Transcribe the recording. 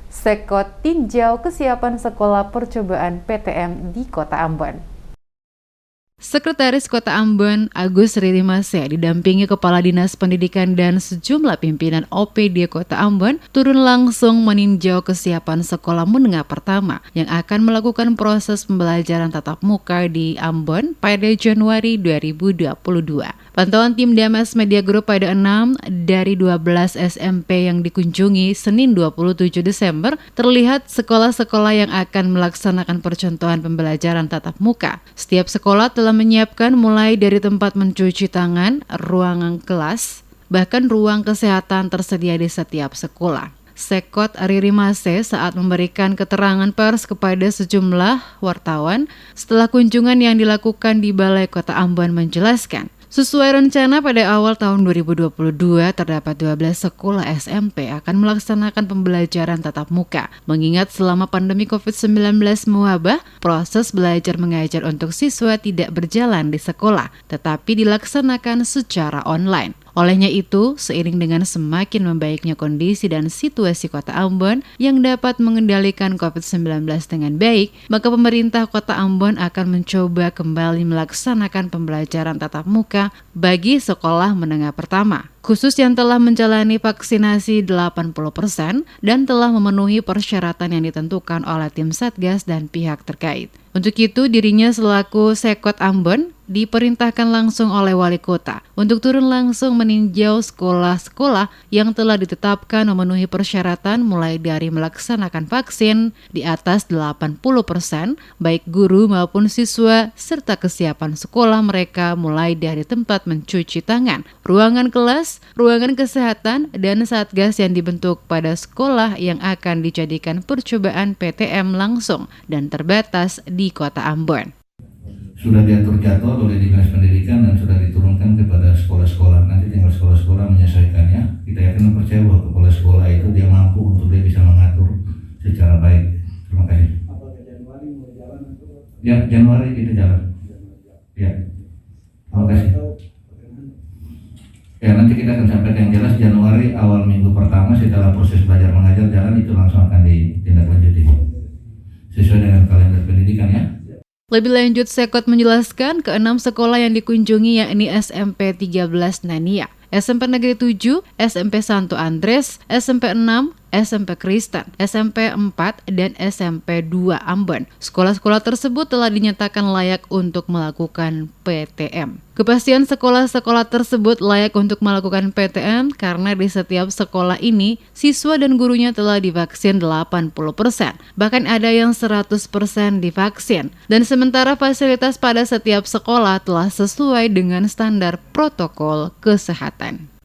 Sekot tinjau kesiapan sekolah percobaan PTM di Kota Ambon. Sekretaris Kota Ambon, Agus Ririmase, didampingi Kepala Dinas Pendidikan dan sejumlah pimpinan OPD Kota Ambon turun langsung meninjau kesiapan sekolah menengah pertama yang akan melakukan proses pembelajaran tatap muka di Ambon pada Januari 2022. Pantauan tim Damas Media Group pada 6 dari 12 SMP yang dikunjungi Senin 27 Desember terlihat sekolah-sekolah yang akan melaksanakan percontohan pembelajaran tatap muka. Setiap sekolah telah menyiapkan mulai dari tempat mencuci tangan, ruangan kelas, bahkan ruang kesehatan tersedia di setiap sekolah. Sekot Ririmase saat memberikan keterangan pers kepada sejumlah wartawan setelah kunjungan yang dilakukan di Balai Kota Ambon menjelaskan, sesuai rencana pada awal tahun 2022, terdapat 12 sekolah SMP akan melaksanakan pembelajaran tatap muka. Mengingat selama pandemi COVID-19 mewabah, proses belajar mengajar untuk siswa tidak berjalan di sekolah, tetapi dilaksanakan secara online. Olehnya itu, seiring dengan semakin membaiknya kondisi dan situasi Kota Ambon yang dapat mengendalikan COVID-19 dengan baik, maka pemerintah Kota Ambon akan mencoba kembali melaksanakan pembelajaran tatap muka bagi sekolah menengah pertama, khusus yang telah menjalani vaksinasi 80% dan telah memenuhi persyaratan yang ditentukan oleh tim Satgas dan pihak terkait. Untuk itu, dirinya selaku Sekot Ambon diperintahkan langsung oleh Wali Kota untuk turun langsung meninjau sekolah-sekolah yang telah ditetapkan memenuhi persyaratan mulai dari melaksanakan vaksin di atas 80%, baik guru maupun siswa, serta kesiapan sekolah mereka mulai dari tempat mencuci tangan, ruangan kelas, ruangan kesehatan, dan satgas yang dibentuk pada sekolah yang akan dijadikan percobaan PTM langsung dan terbatas di Kota Ambon. Sudah diatur jadwal oleh Dinas Pendidikan dan sudah diturunkan kepada sekolah-sekolah. Nanti tinggal sekolah-sekolah menyesuaikannya. Kita yakin dan percaya bahwa kepala sekolah itu dia mampu untuk dia bisa mengatur secara baik. Terima kasih. Apakah Januari mau jalan atau? Ya, Januari kita jalan. Ya. Terima kasih. Ya, nanti kita akan sampaikan yang jelas Januari awal minggu pertama setelah proses belajar mengajar jalan itu langsung akan ditindaklanjuti sesuai dengan kalender pendidikan ya. Lebih lanjut, Sekot menjelaskan ke-6 sekolah yang dikunjungi yakni SMP 13 Nania, SMP Negeri 7, SMP Santo Andres, SMP 6, SMP Kristen, SMP 4, dan SMP 2 Ambon. Sekolah-sekolah tersebut telah dinyatakan layak untuk melakukan PTM. Kepastian sekolah-sekolah tersebut layak untuk melakukan PTM karena di setiap sekolah ini siswa dan gurunya telah divaksin 80%, bahkan ada yang 100% divaksin. Dan sementara fasilitas pada setiap sekolah telah sesuai dengan standar protokol kesehatan.